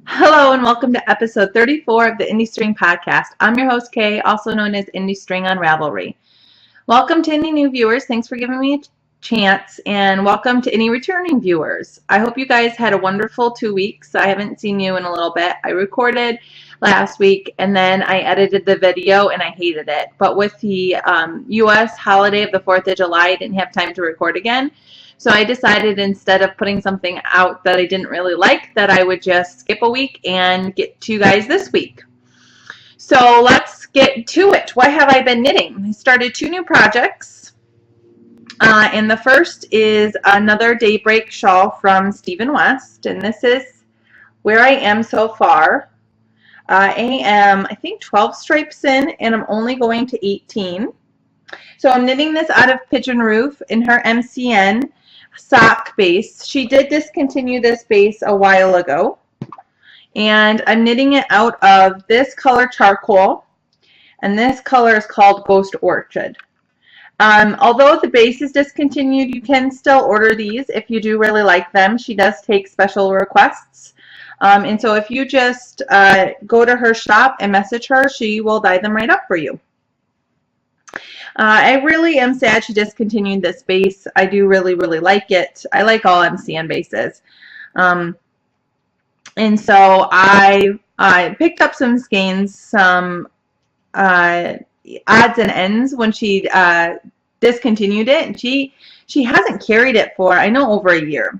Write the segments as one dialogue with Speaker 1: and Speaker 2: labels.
Speaker 1: Hello and welcome to episode 34 of the Indie String Podcast. I'm your host, Kay, also known as Indie String on Ravelry. Welcome to any new viewers. Thanks for giving me a chance, and welcome to any returning viewers. I hope you guys had a wonderful 2 weeks. I haven't seen you in a little bit. I recorded last week and then I edited the video and I hated it. But with the U.S. holiday of the 4th of July, I didn't have time to record again. So I decided instead of putting something out that I didn't really like, that I would just skip a week and get to you guys this week. So let's get to it. What have I been knitting? I started 2 new projects. And the first is another Daybreak shawl from Stephen West. And this is where I am so far. I am, I think, 12 stripes in, and I'm only going to 18. So I'm knitting this out of Pigeon Roof in her MCN sock base. She did discontinue this base a while ago. And I'm knitting it out of this color charcoal, and this color is called Ghost Orchid. Although the base is discontinued, you can still order these if you do really like them. She does take special requests. And so if you just go to her shop and message her, she will dye them right up for you. I really am sad she discontinued this base. I do really like it. I like all MCN bases. And so I picked up some skeins, some odds and ends when she discontinued it. And she hasn't carried it for, I know, over a year.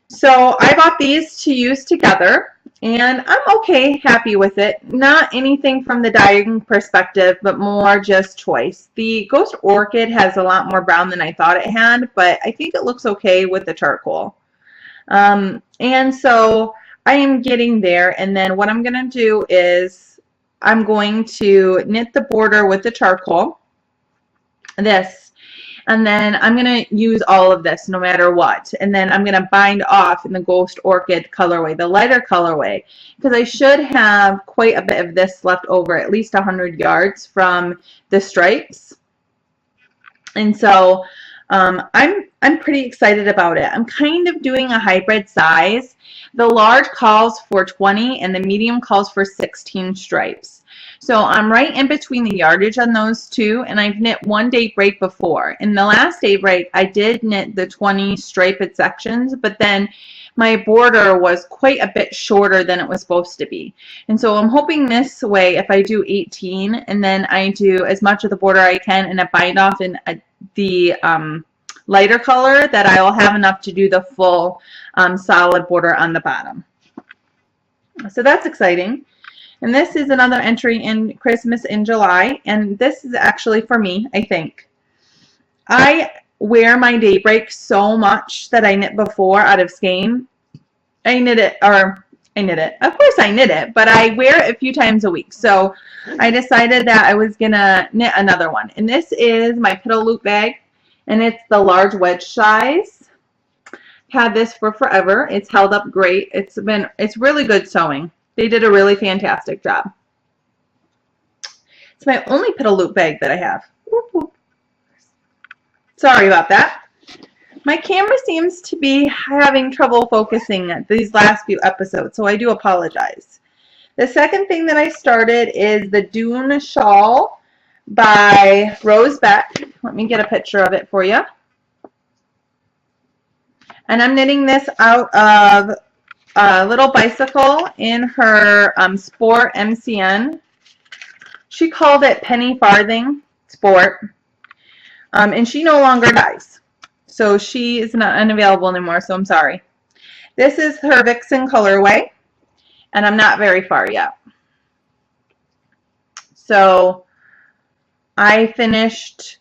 Speaker 1: So I bought these to use together, and I'm okay, happy with it. Not anything from the dyeing perspective, but more just choice. The Ghost Orchid has a lot more brown than I thought it had, but I think it looks okay with the charcoal. And so I am getting there, and then what I'm going to do is I'm going to knit the border with the charcoal, this, and then I'm going to use all of this no matter what, and then I'm going to bind off in the Ghost Orchid colorway, the lighter colorway, because I should have quite a bit of this left over, at least 100 yards from the stripes. And so I'm pretty excited about it. I'm kind of doing a hybrid size. The large calls for 20 and the medium calls for 16 stripes. So I'm right in between the yardage on those two, and I've knit one daybreak before. In the last daybreak, I did knit the 20 striped sections, but then my border was quite a bit shorter than it was supposed to be. And so I'm hoping this way, if I do 18 and then I do as much of the border I can and I bind off in the lighter color, that I will have enough to do the full solid border on the bottom. So that's exciting. And this is another entry in Christmas in July, and this is actually for me, I think. I wear my daybreak so much that I knit before out of skein. I knit it. Of course I knit it, but I wear it a few times a week. So I decided that I was going to knit another one. And this is my Piddle Loop bag, and it's the large wedge size. Had this for forever. It's held up great. It's really good sewing. They did a really fantastic job. It's my only Piddle Loop bag that I have. Whoop, whoop. Sorry about that. My camera seems to be having trouble focusing these last few episodes, so I do apologize. The second thing that I started is the Dune Shawl by Rose Beck. Let me get a picture of it for you. And I'm knitting this out of a little bicycle in her Sport MCN. She called it Penny Farthing Sport. And she no longer dyes. So she is not unavailable anymore, so I'm sorry. This is her Vixen colorway, and I'm not very far yet. So I finished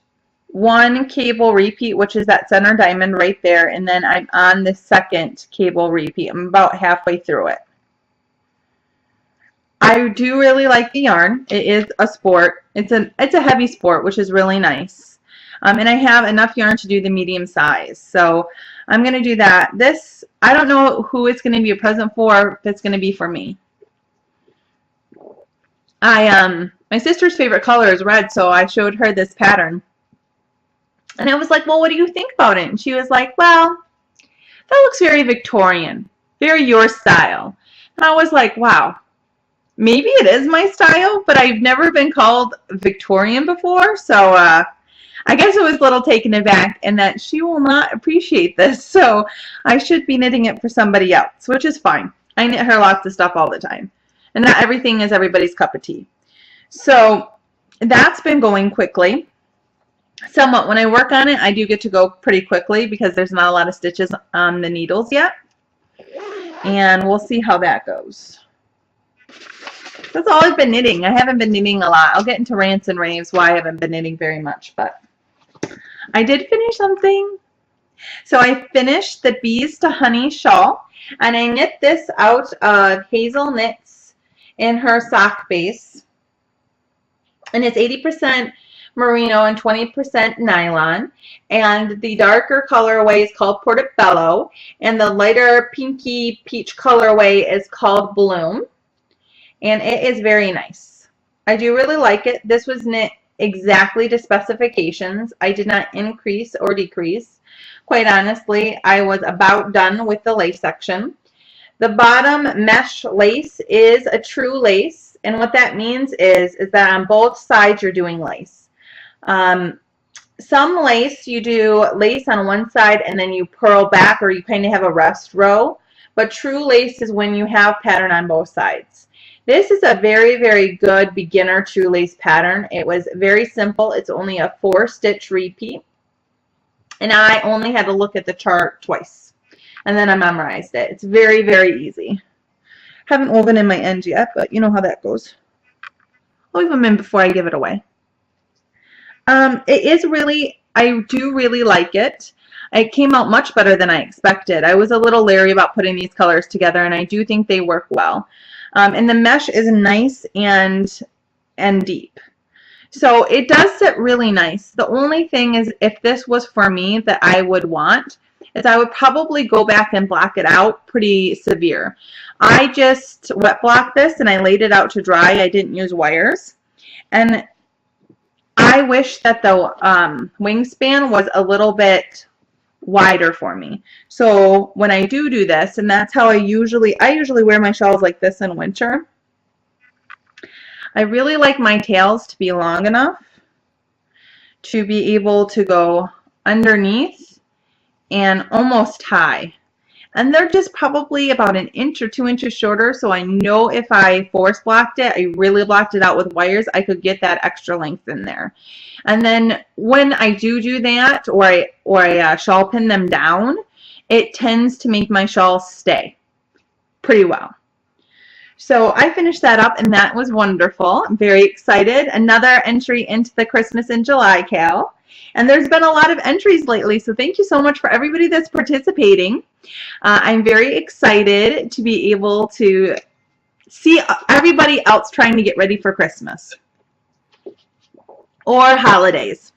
Speaker 1: one cable repeat, which is that center diamond right there, and then I'm on the second cable repeat. I'm about halfway through it. I do really like the yarn. It is a sport. It's a heavy sport, which is really nice. And I have enough yarn to do the medium size. So I'm going to do that. This, I don't know who it's going to be a present for, if it's going to be for me. My sister's favorite color is red, so I showed her this pattern. And I was like, well, what do you think about it? And she was like, well, that looks very Victorian, very your style. And I was like, wow, maybe it is my style, but I've never been called Victorian before, so I guess it was a little taken aback in that she will not appreciate this, so I should be knitting it for somebody else, which is fine. I knit her lots of stuff all the time, and not everything is everybody's cup of tea. So that's been going quickly. Somewhat. When I work on it, I do get to go pretty quickly because there's not a lot of stitches on the needles yet, and we'll see how that goes. That's all I've been knitting. I haven't been knitting a lot. I'll get into rants and raves why I haven't been knitting very much, but I did finish something. So I finished the Bees to Honey shawl, and I knit this out of Hazel Knits in her sock base, and it's 80% merino and 20% nylon, and the darker colorway is called Portobello, and the lighter pinky peach colorway is called Bloom, and it is very nice. I do really like it. This was knit exactly to specifications. I did not increase or decrease. Quite honestly, I was about done with the lace section. The bottom mesh lace is a true lace, and what that means is that on both sides you're doing lace. Some lace, you do lace on one side and then you purl back, or you kind of have a rest row, but true lace is when you have pattern on both sides. This is a very, very good beginner true lace pattern. It was very simple. It's only a 4-stitch repeat, and I only had to look at the chart twice, and then I memorized it. It's very, very easy. Haven't woven in my ends yet, but you know how that goes. I'll leave them in before I give it away. It is really, I do really like it. It came out much better than I expected. I was a little leery about putting these colors together, and I do think they work well. And the mesh is nice and deep. So it does sit really nice. The only thing is, if this was for me, that I would want is I would probably go back and block it out pretty severe. I just wet blocked this and I laid it out to dry. I didn't use wires. And I wish that the wingspan was a little bit wider for me. So when I do this, and that's how I usually wear my shawls like this in winter. I really like my tails to be long enough to be able to go underneath and almost high. And they're just probably about 1 inch or 2 inches shorter, so I know if I force blocked it, I really blocked it out with wires, I could get that extra length in there. And then when I do that, or I shawl pin them down, it tends to make my shawl stay pretty well. So I finished that up, and that was wonderful. I'm very excited. Another entry into the Christmas in July Cal. And there's been a lot of entries lately, so thank you so much for everybody that's participating. I'm very excited to be able to see everybody else trying to get ready for Christmas or holidays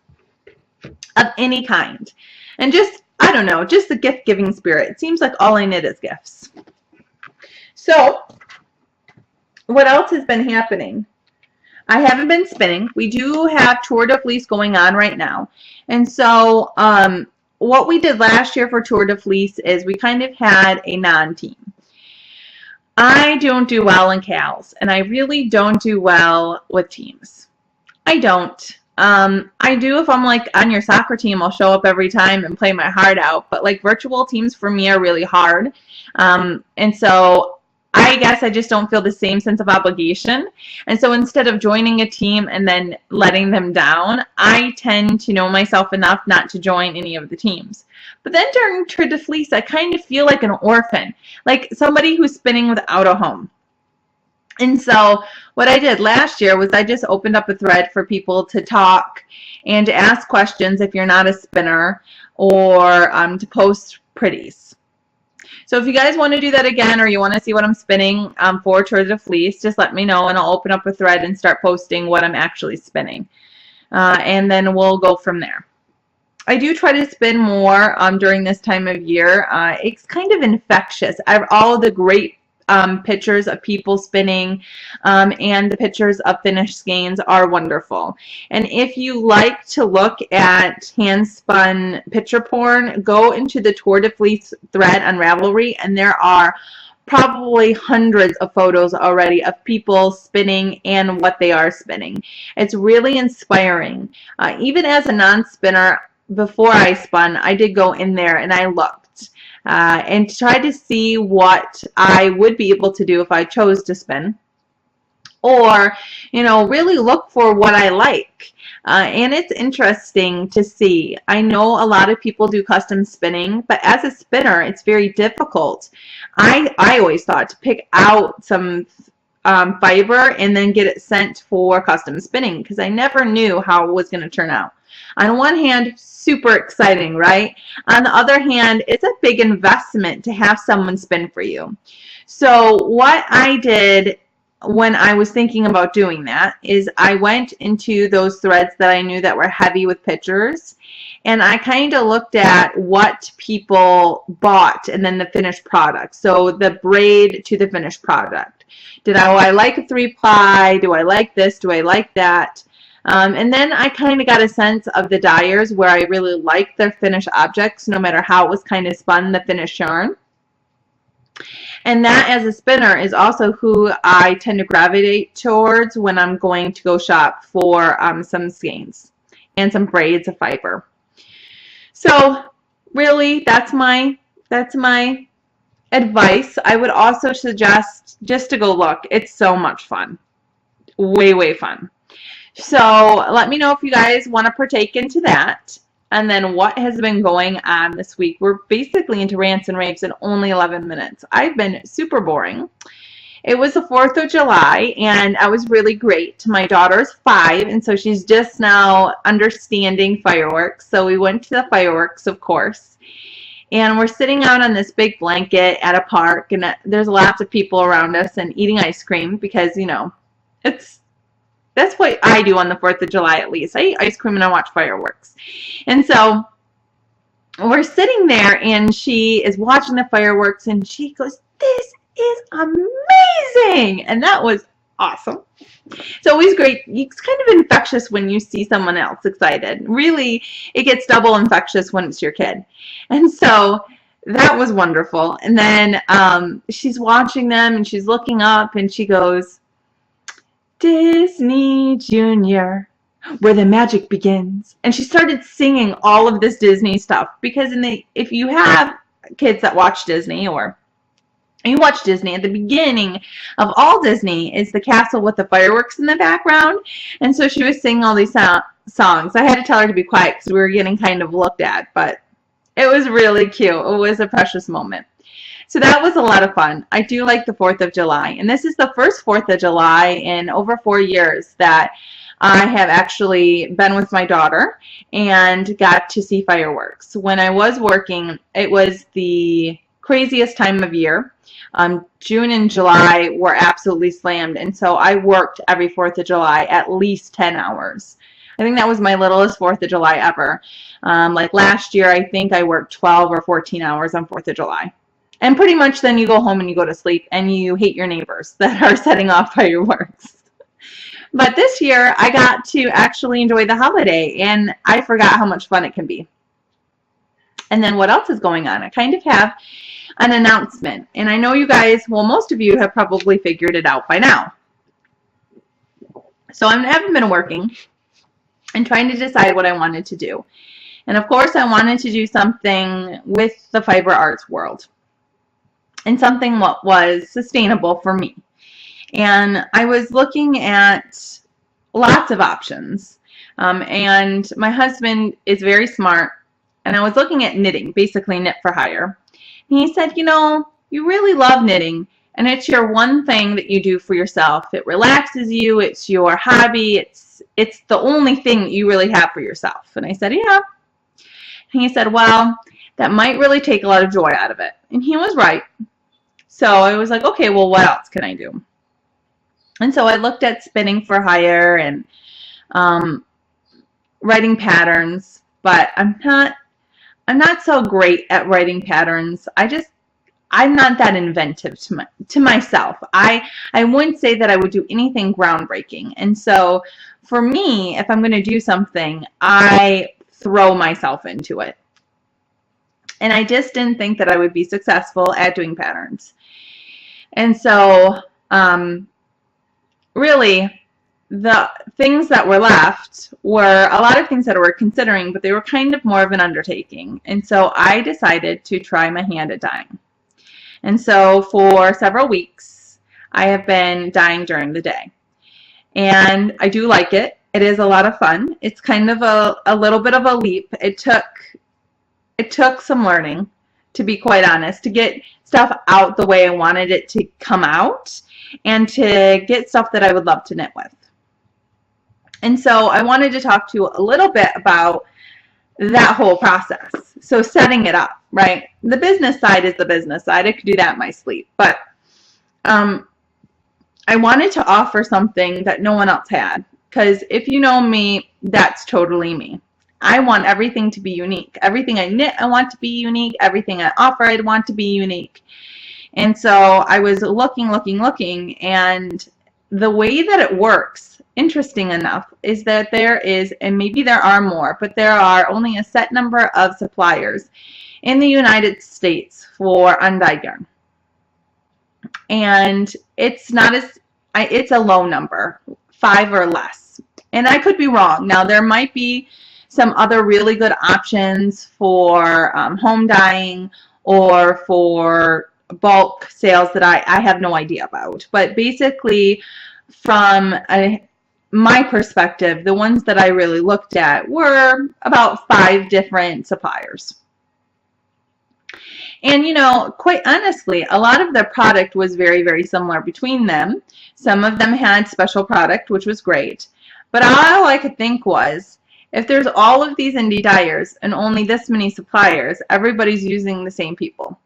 Speaker 1: of any kind. And just, I don't know, just the gift-giving spirit. It seems like all I knit is gifts. So what else has been happening? I haven't been spinning. We do have Tour de Fleece going on right now. And so what we did last year for Tour de Fleece is we kind of had a non-team. I don't do well in CALs, and I really don't do well with teams. I don't. I do if I'm like on your soccer team, I'll show up every time and play my heart out. But like virtual teams for me are really hard. And so I guess I just don't feel the same sense of obligation. And so instead of joining a team and then letting them down, I tend to know myself enough not to join any of the teams. But then during Tour de Fleece, I kind of feel like an orphan, like somebody who's spinning without a home. And so what I did last year was I just opened up a thread for people to talk and to ask questions if you're not a spinner, or to post pretties. So if you guys want to do that again, or you want to see what I'm spinning for Tour de Fleece, just let me know, and I'll open up a thread and start posting what I'm actually spinning. And then we'll go from there. I do try to spin more during this time of year. It's kind of infectious. I have all of the great pictures of people spinning, and the pictures of finished skeins are wonderful. And if you like to look at hand spun picture porn, go into the Tour de Fleece thread on Ravelry, and there are probably hundreds of photos already of people spinning and what they are spinning. It's really inspiring. Even as a non-spinner, before I spun, I did go in there and I looked and tried to see what I would be able to do if I chose to spin, or really look for what I like. And it's interesting to see. I know a lot of people do custom spinning, but as a spinner, it's very difficult. I always thought to pick out some fiber and then get it sent for custom spinning, because I never knew how it was going to turn out. On one hand, super exciting, right? On the other hand, it's a big investment to have someone spin for you. So what I did when I was thinking about doing that is I went into those threads that I knew that were heavy with pictures, and I kind of looked at what people bought and then the finished product. So the braid to the finished product. I like a 3-ply? Do I like this? Do I like that? And then I kind of got a sense of the dyers where I really liked their finished objects, no matter how it was kind of spun, the finished yarn. And that, as a spinner, is also who I tend to gravitate towards when I'm going to go shop for some skeins and some braids of fiber. So really, that's my advice. I would also suggest just to go look. It's so much fun. Way fun. So let me know if you guys want to partake into that. And then what has been going on this week? We're basically into rants and raves in only 11 minutes. I've been super boring. It was the 4th of July, and I was really great. My daughter's 5, and so she's just now understanding fireworks. So we went to the fireworks, of course. And we're sitting out on this big blanket at a park, and there's lots of people around us and eating ice cream because, that's what I do on the 4th of July, at least. I eat ice cream and I watch fireworks. And so we're sitting there, and she is watching the fireworks, and she goes, "This is amazing!" And that was awesome. It's always great. It's kind of infectious when you see someone else excited. Really, it gets double infectious when it's your kid. And so that was wonderful. And then she's watching them, and she's looking up, and she goes, "Disney Junior, where the magic begins." And she started singing all of this Disney stuff, because if you have kids that watch Disney, or you watch Disney, at the beginning of all Disney is the castle with the fireworks in the background. And so she was singing all these songs. I had to tell her to be quiet because we were getting kind of looked at, but it was really cute. It was a precious moment. So that was a lot of fun. I do like the 4th of July. And this is the first 4th of July in over 4 years that I have actually been with my daughter and got to see fireworks. When I was working, it was the craziest time of year. June and July were absolutely slammed. And so I worked every 4th of July at least 10 hours. I think that was my littlest 4th of July ever. Like last year, I think I worked 12 or 14 hours on 4th of July. And pretty much then you go home and you go to sleep and you hate your neighbors that are setting off fireworks. But this year I got to actually enjoy the holiday, and I forgot how much fun it can be. And then what else is going on? I kind of have an announcement. And I know you guys, well, most of you have probably figured it out by now. So I haven't been working and trying to decide what I wanted to do. And of course I wanted to do something with the fiber arts world, and something what was sustainable for me. And I was looking at lots of options. And my husband is very smart, and I was looking at knitting, basically knit for hire. And he said, you really love knitting, and it's your one thing that you do for yourself. It relaxes you. It's your hobby. It's the only thing that you really have for yourself. And I said, yeah. And he said, well, that might really take a lot of joy out of it. And he was right. So I was like, okay, well, what else can I do? And so I looked at spinning for hire and writing patterns, but I'm not so great at writing patterns. I'm not that inventive to myself. I wouldn't say that I would do anything groundbreaking. And so for me, if I'm going to do something, I throw myself into it. And I just didn't think that I would be successful at doing patterns. And so really, the things that were left were a lot of things that I were considering, but they were kind of more of an undertaking. And so I decided to try my hand at dyeing. And so for several weeks, I have been dyeing during the day. And I do like it. It is a lot of fun. It's kind of a little bit of a leap. It took some learning, to be quite honest, to get stuff out the way I wanted it to come out and to get stuff that I would love to knit with. And so I wanted to talk to you a little bit about that whole process. So setting it up, right? The business side is the business side. I could do that in my sleep. But I wanted to offer something that no one else had. Because if you know me, that's totally me. I want everything to be unique. Everything I knit, I want to be unique. Everything I offer, I want to be unique. And so I was looking, and the way that it works, interesting enough, is that there is, and maybe there are more, but there are only a set number of suppliers in the United States for undyed yarn. And it's not as, it's a low number, 5 or less. And I could be wrong. Now, there might be some other really good options for home dyeing or for bulk sales that I have no idea about. But basically, from my perspective, the ones that I really looked at were about 5 different suppliers. And, you know, quite honestly, a lot of their product was very, very similar between them. Some of them had special product, which was great. But all I could think was, if there's all of these indie dyers and only this many suppliers, everybody's using the same people.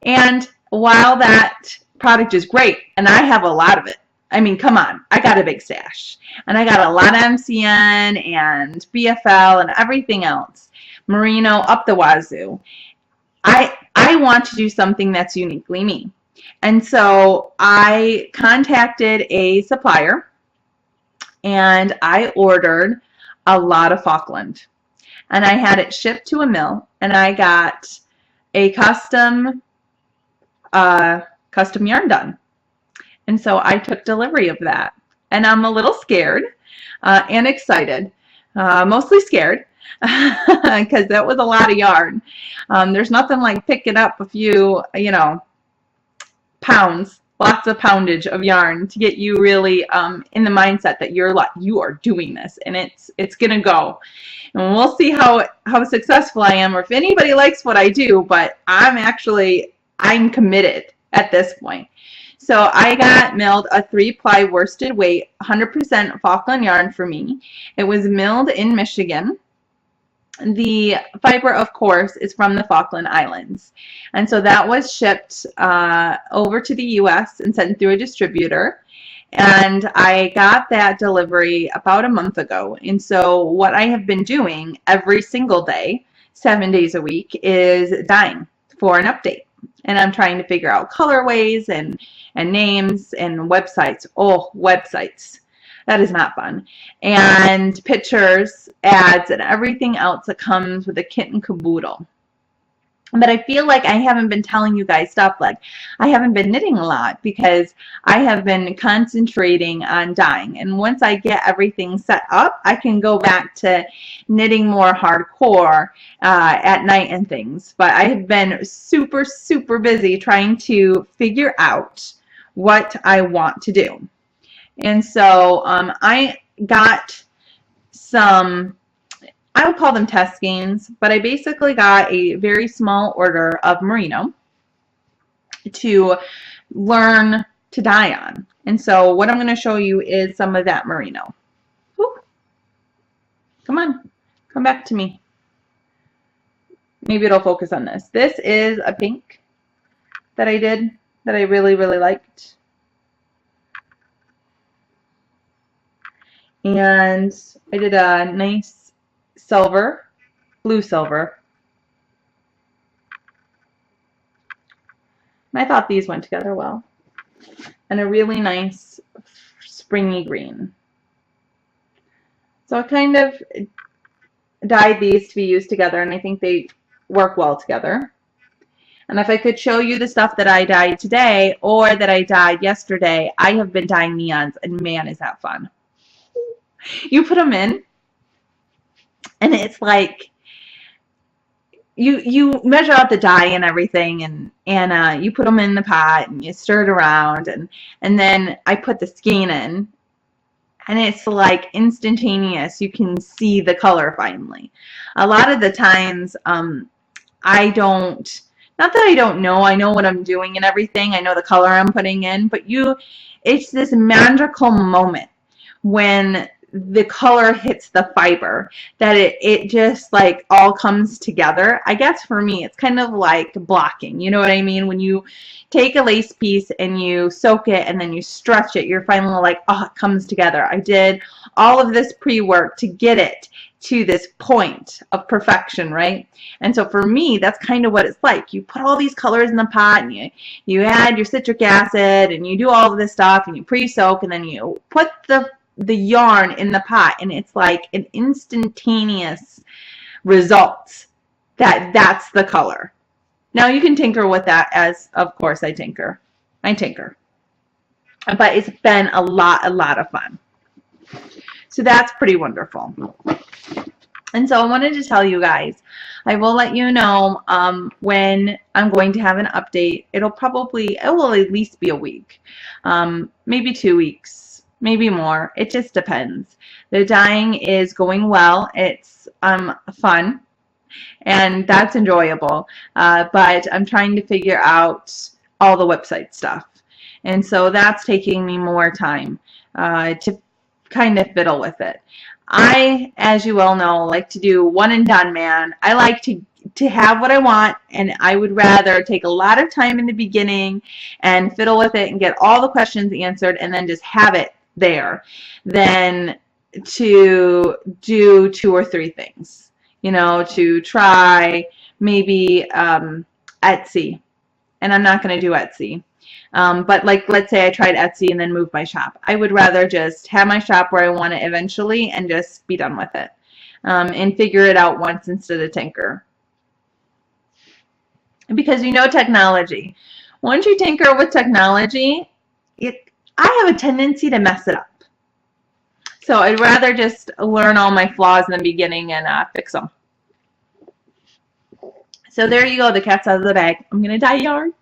Speaker 1: And while that product is great, and I have a lot of it, I mean, come on, I got a big stash. And I got a lot of MCN and BFL and everything else. Merino up the wazoo. I want to do something that's uniquely me. And so I contacted a supplier and I ordered a lot of Falkland. And I had it shipped to a mill, and I got a custom yarn done. And so I took delivery of that. And I'm a little scared and excited, mostly scared, because that was a lot of yarn. There's nothing like picking up a few, you know, pounds, lots of poundage of yarn to get you really in the mindset that you are doing this, and it's gonna go. And we'll see how successful I am, or if anybody likes what I do. But I'm committed at this point. So I got milled a 3-ply worsted weight, 100% Falkland yarn for me. It was milled in Michigan. The fiber, of course, is from the Falkland Islands. And so that was shipped over to the U.S. and sent through a distributor. And I got that delivery about a month ago. And so what I have been doing every single day, 7 days a week, is dyeing for an update. And I'm trying to figure out colorways and names and websites. Oh, websites. That is not fun. And pictures, ads, and everything else that comes with a kit and caboodle. But I feel like I haven't been telling you guys stuff. Like, I haven't been knitting a lot because I have been concentrating on dyeing. And once I get everything set up, I can go back to knitting more hardcore at night and things. But I have been super, super busy trying to figure out what I want to do. And so I got some, I would call them test skeins, but I basically got a very small order of merino to learn to dye on. And so what I'm going to show you is some of that merino. Whew. Come on, come back to me. Maybe it'll focus on this. This is a pink that I did that I really, really liked. And I did a nice silver, blue silver. And I thought these went together well. And a really nice springy green. So I kind of dyed these to be used together, and I think they work well together. And if I could show you the stuff that I dyed today or that I dyed yesterday, I have been dyeing neons, and man, is that fun. You put them in, and it's like you measure out the dye and everything, and you put them in the pot and you stir it around, and then I put the skein in, and it's like instantaneous. You can see the color finally. A lot of the times, I don't, not that I don't know, I know what I'm doing and everything. I know the color I'm putting in, but it's this magical moment when the color hits the fiber that it just like all comes together. I guess for me, it's kind of like blocking. You know what I mean? When you take a lace piece and you soak it and then you stretch it, you're finally like, oh, it comes together. I did all of this pre-work to get it to this point of perfection, right? And so for me, that's kind of what it's like. You put all these colors in the pot, and you add your citric acid, and you do all of this stuff, and you pre-soak, and then you put the yarn in the pot, and it's like an instantaneous result that's the color. Now you can tinker with that, as of course I tinker, but it's been a lot of fun. So that's pretty wonderful. And so I wanted to tell you guys, I will let you know when I'm going to have an update. It will at least be a week, maybe 2 weeks, maybe more. It just depends. The dyeing is going well. It's fun, and that's enjoyable. But I'm trying to figure out all the website stuff. And so that's taking me more time to kind of fiddle with it. I, as you all know, like to do one and done, man. I like to have what I want, and I would rather take a lot of time in the beginning and fiddle with it and get all the questions answered and then just have it there than to do 2 or 3 things. You know, to try maybe Etsy, and I'm not going to do Etsy. But like, let's say I tried Etsy and then moved my shop. I would rather just have my shop where I want it eventually and just be done with it, and figure it out once instead of tinker. Because you know technology. Once you tinker with technology, I have a tendency to mess it up. So I'd rather just learn all my flaws in the beginning and fix them. So there you go, the cat's out of the bag. I'm going to dye yarn.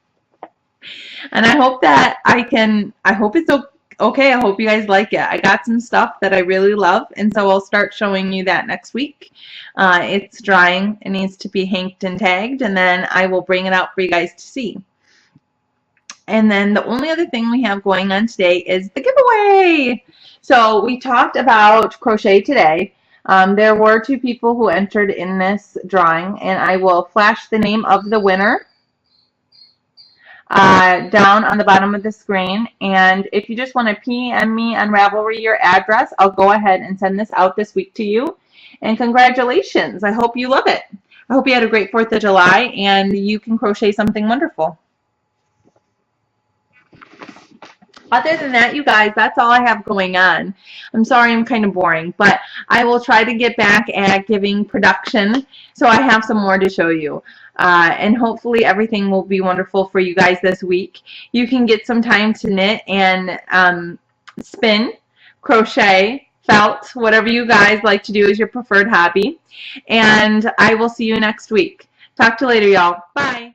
Speaker 1: And I hope that I hope it's okay. I hope you guys like it. I got some stuff that I really love, and so I'll start showing you that next week. It's drying. It needs to be hanked and tagged, and then I will bring it out for you guys to see. And then the only other thing we have going on today is the giveaway. So we talked about crochet today. There were 2 people who entered in this drawing, and I will flash the name of the winner down on the bottom of the screen. And if you just want to PM me on Ravelry your address, I'll go ahead and send this out this week to you. And congratulations. I hope you love it. I hope you had a great 4th of July and you can crochet something wonderful. Other than that, you guys, that's all I have going on. I'm sorry I'm kind of boring, but I will try to get back at giving production so I have some more to show you. And hopefully everything will be wonderful for you guys this week. You can get some time to knit and spin, crochet, felt, whatever you guys like to do is your preferred hobby. And I will see you next week. Talk to you later, y'all. Bye.